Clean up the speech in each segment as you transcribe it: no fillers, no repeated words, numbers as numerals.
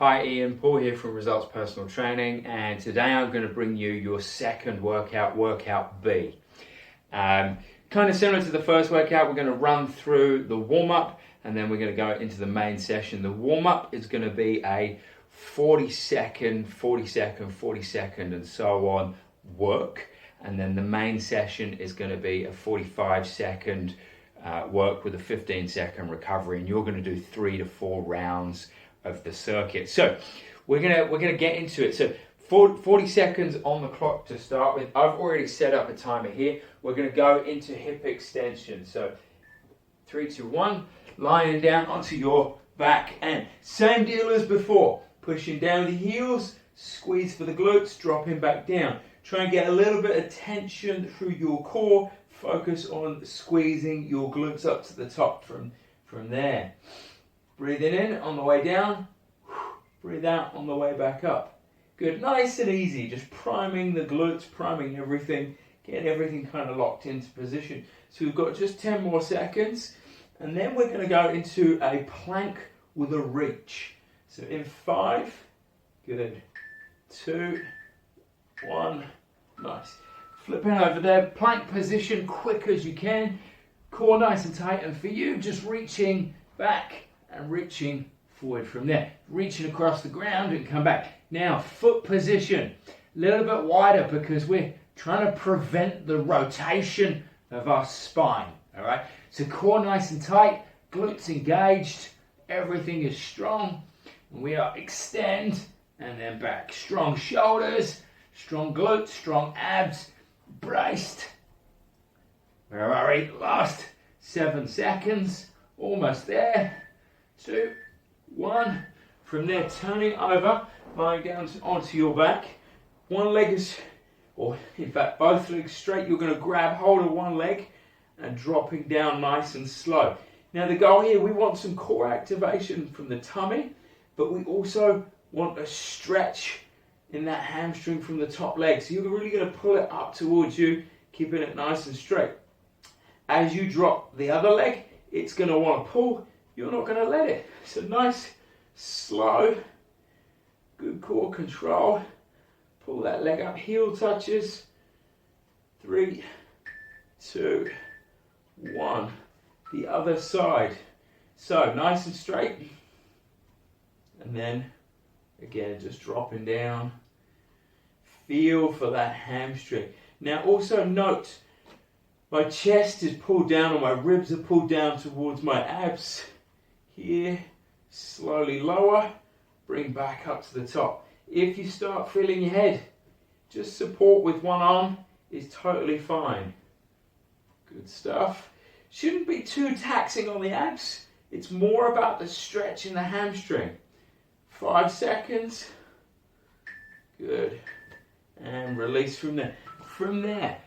Hi Ian, Paul here from Results Personal Training, and today I'm going to bring you your second workout, Workout B. Kind of similar to the first workout, we're going to run through the warm-up and then we're going to go into the main session. The warm-up is going to be a 40 second and so on work, and then the main session is going to be a 45 second work with a 15-second recovery, and you're going to do 3 to 4 rounds of the circuit. So we're gonna get into it. So 40 seconds on the clock to start with. I've already set up a timer here. We're gonna go into hip extension. So 3, 2, 1, lying down onto your back, and same deal as before. Pushing down the heels, squeeze for the glutes, dropping back down. Try and get a little bit of tension through your core. Focus on squeezing your glutes up to the top from there. Breathing in on the way down, breathe out on the way back up. Good, nice and easy, just priming the glutes, priming everything, getting everything kind of locked into position. So we've got just 10 more seconds, and then we're going to go into a plank with a reach. So in 5, good, 2, 1, nice. Flipping over there, plank position, quick as you can, core nice and tight, and for you, just reaching back and reaching forward from there. Reaching across the ground and come back. Now, foot position, a little bit wider because we're trying to prevent the rotation of our spine, all right? So core nice and tight, glutes engaged, everything is strong. And we are extend and then back. Strong shoulders, strong glutes, strong abs, braced. Where are we? Last 7 seconds, almost there. 2, 1. From there, turning over, lying down onto your back. One leg is, or in fact both legs straight. You're going to grab hold of one leg and dropping down nice and slow. Now the goal here, we want some core activation from the tummy, but we also want a stretch in that hamstring from the top leg. So you're really going to pull it up towards you, keeping it nice and straight. As you drop the other leg, it's going to want to pull. You're not going to let it. So nice, slow, good core control. Pull that leg up, heel touches. 3, 2, 1. The other side. So nice and straight. And then again, just dropping down. Feel for that hamstring. Now also note, my chest is pulled down and my ribs are pulled down towards my abs. Here, slowly lower, bring back up to the top. If you start feeling your head, just support with one arm is totally fine. Good stuff. Shouldn't be too taxing on the abs. It's more about the stretch in the hamstring. 5 seconds. Good. And release from there. From there,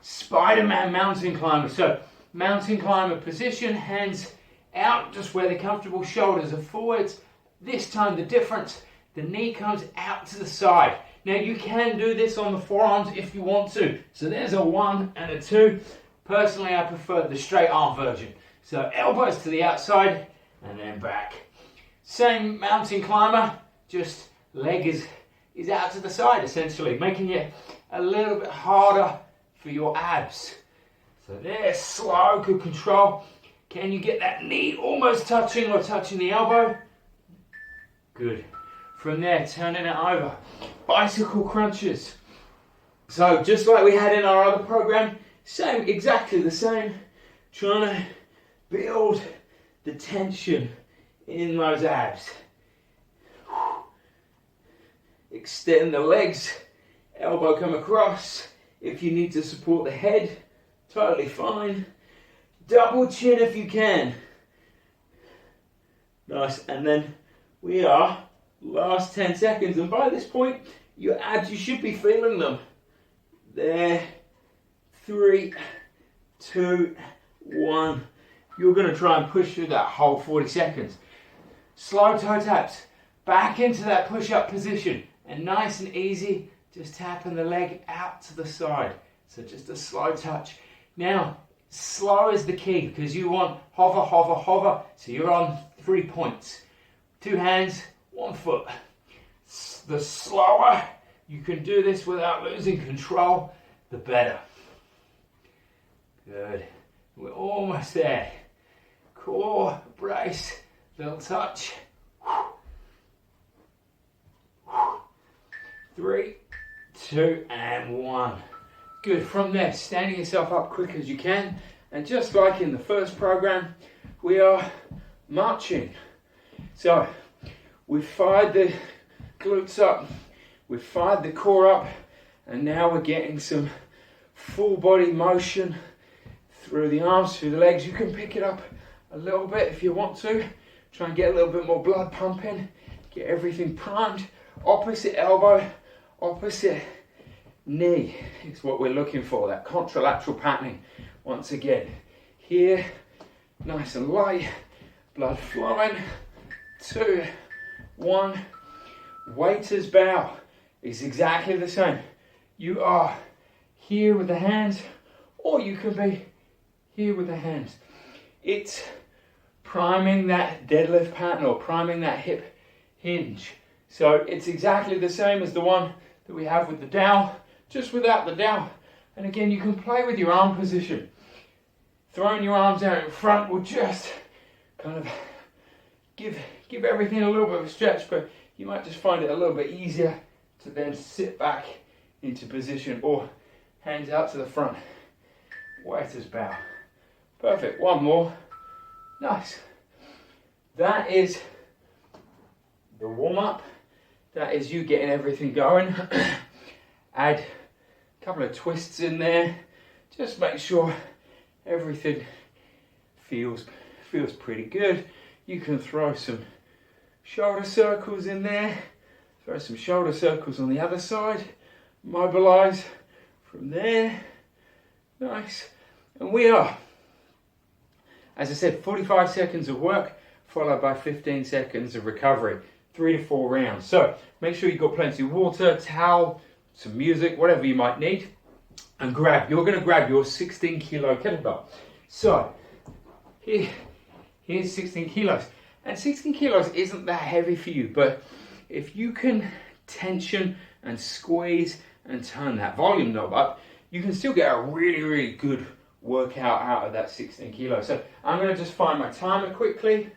Spider-Man mountain climber. So, mountain climber position, hands out just where they're comfortable, shoulders are forwards. This time the difference, the knee comes out to the side. Now you can do this on the forearms if you want to. So there's a 1 and a 2. Personally, I prefer the straight arm version. So elbows to the outside and then back. Same mountain climber, just leg is out to the side essentially, making it a little bit harder for your abs. So there, slow, good control. Can you get that knee almost touching or touching the elbow? Good. From there, turning it over. Bicycle crunches. So just like we had in our other program, same, exactly the same. Trying to build the tension in those abs. Extend the legs, elbow come across. If you need to support the head, totally fine. Double chin if you can. Nice, and then we are last 10 seconds, and by this point, your abs, you should be feeling them. There, 3, 2, 1. You're going to try and push through that whole 40 seconds. Slow toe taps, back into that push-up position, and nice and easy, just tapping the leg out to the side. So just a slow touch. Now, slow is the key because you want hover, hover, hover. So you're on 3 points. 2 hands, one foot. The slower you can do this without losing control, the better. Good. We're almost there. Core, brace, little touch. 3, 2, and 1. Good. From there, standing yourself up quick as you can. And just like in the first program, we are marching. So we've fired the glutes up, we've fired the core up, and now we're getting some full body motion through the arms, through the legs. You can pick it up a little bit if you want to. Try and get a little bit more blood pumping, get everything primed. Opposite elbow, opposite knee is what we're looking for, that contralateral patterning. Once again, here, nice and light, blood flowing. 2, 1. Waiter's bow is exactly the same. You are here with the hands, or you can be here with the hands. It's priming that deadlift pattern or priming that hip hinge. So it's exactly the same as the one that we have with the dowel, just without the dowel. And again, you can play with your arm position. Throwing your arms out in front will just kind of give everything a little bit of a stretch, but you might just find it a little bit easier to then sit back into position or hands out to the front. Waiter's bow. Perfect. One more. Nice. That is the warm-up. That is you getting everything going. Add a couple of twists in there. Just make sure everything feels pretty good. You can throw some shoulder circles in there. Throw some shoulder circles on the other side. Mobilize from there. Nice. And we are, as I said, 45 seconds of work followed by 15 seconds of recovery. 3 to 4 rounds. So make sure you've got plenty of water, towel, some music, whatever you might need. And you're going to grab your 16 kilo kettlebell. So here's 16 kilos. And 16 kilos isn't that heavy for you, but if you can tension and squeeze and turn that volume knob up, you can still get a really, really good workout out of that 16 kilos. So I'm going to just find my timer quickly.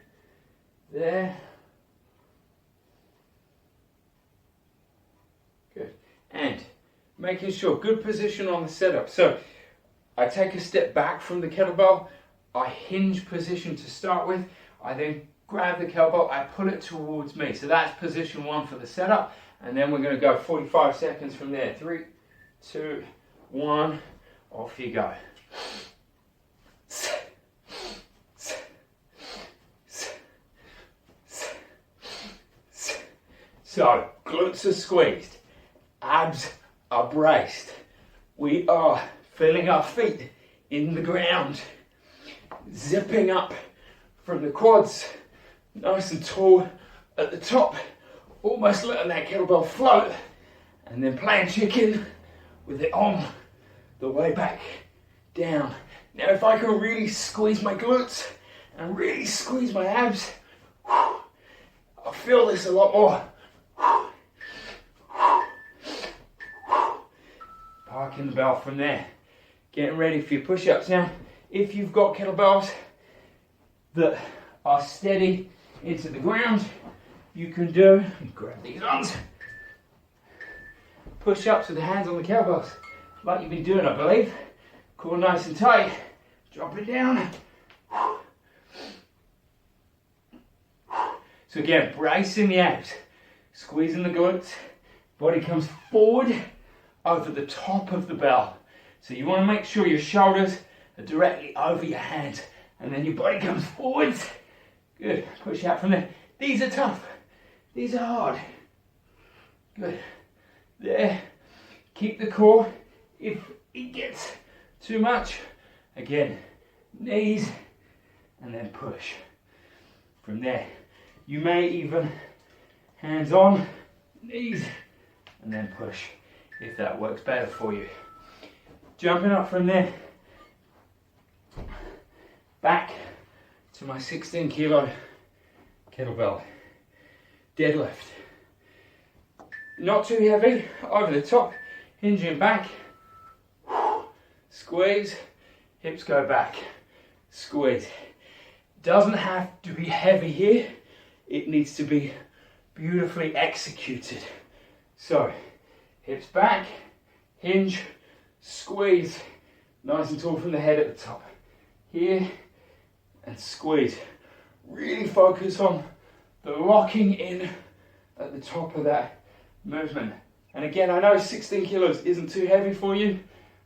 There. Good. And making sure, good position on the setup. So I take a step back from the kettlebell, I hinge position to start with, I then grab the kettlebell, I pull it towards me. So that's position 1 for the setup, and then we're going to go 45 seconds from there. 3, 2, 1, off you go. So, glutes are squeezed, abs are braced. We are feeling our feet in the ground, zipping up from the quads, nice and tall at the top, almost letting that kettlebell float, and then playing chicken with it on the way back down. Now if I can really squeeze my glutes and really squeeze my abs, I'll feel this a lot more. Parking the bell from there. Getting ready for your push-ups. Now, if you've got kettlebells that are steady into the ground, you can do, grab these arms, push-ups with the hands on the kettlebells, like you've been doing, I believe. Core nice and tight. Drop it down. So again, bracing the abs, squeezing the glutes, body comes forward over the top of the bell. So you want to make sure your shoulders are directly over your hands, and then your body comes forwards. Good, push out from there. These are tough, these are hard. Good, there, keep the core. If it gets too much, again, knees, and then push. From there, you may even hands on, knees, and then push, if that works better for you. Jumping up from there, back to my 16 kilo kettlebell. deadlift. Not too heavy, over the top, hinging back, squeeze, hips go back, squeeze. Doesn't have to be heavy here, it needs to be beautifully executed. So, hips back, hinge, squeeze, nice and tall from the head at the top. Here, and squeeze. Really focus on the locking in at the top of that movement. And again, I know 16 kilos isn't too heavy for you,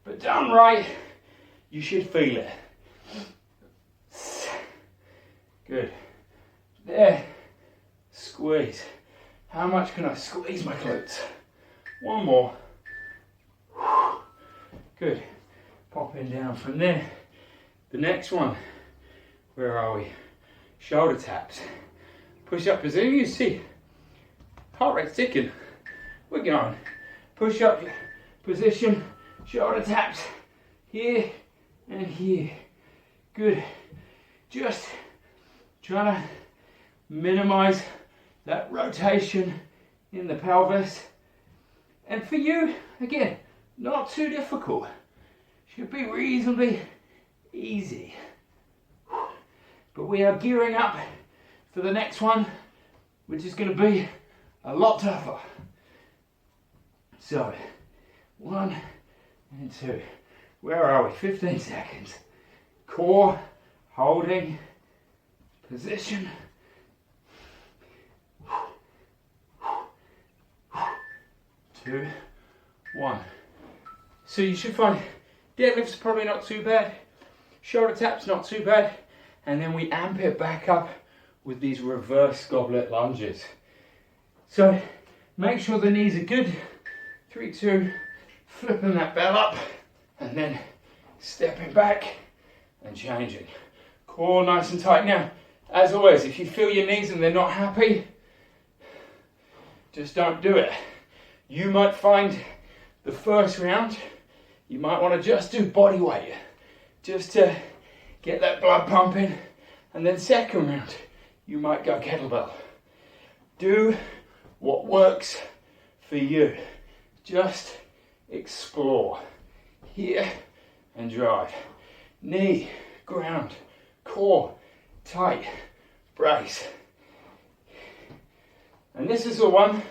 but done right, you should feel it. Good. There, squeeze. How much can I squeeze my glutes? One more. Good. Popping down from there. The next one, where are we? Shoulder taps. Push up position, you see, heart rate's ticking. We're going. Push up position, shoulder taps, here and here. Good. Just trying to minimize that rotation in the pelvis. And for you, again, not too difficult. Should be reasonably easy. But we are gearing up for the next one, which is going to be a lot tougher. So, 1 and 2. Where are we? 15 seconds. Core, holding, position. 2, 1. So you should find deadlifts probably not too bad, shoulder taps not too bad, and then we amp it back up with these reverse goblet lunges. So make sure the knees are good. 3, 2, flipping that bell up, and then stepping back and changing. Core nice and tight. Now, as always, if you feel your knees and they're not happy, just don't do it. You might find the first round, you might want to just do body weight, just to get that blood pumping, and then second round, you might go kettlebell. Do what works for you. Just explore. Here and drive. Knee, ground, core, tight, brace. And this is the one,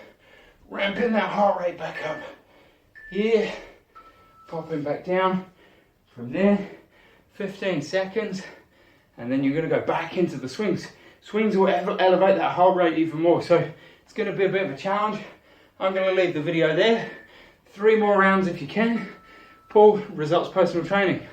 ramping that heart rate back up. Here, popping back down. From there, 15 seconds. And then you're going to go back into the swings. Swings will elevate that heart rate even more. So it's going to be a bit of a challenge. I'm going to leave the video there. 3 more rounds if you can. Paul, Results Personal Training.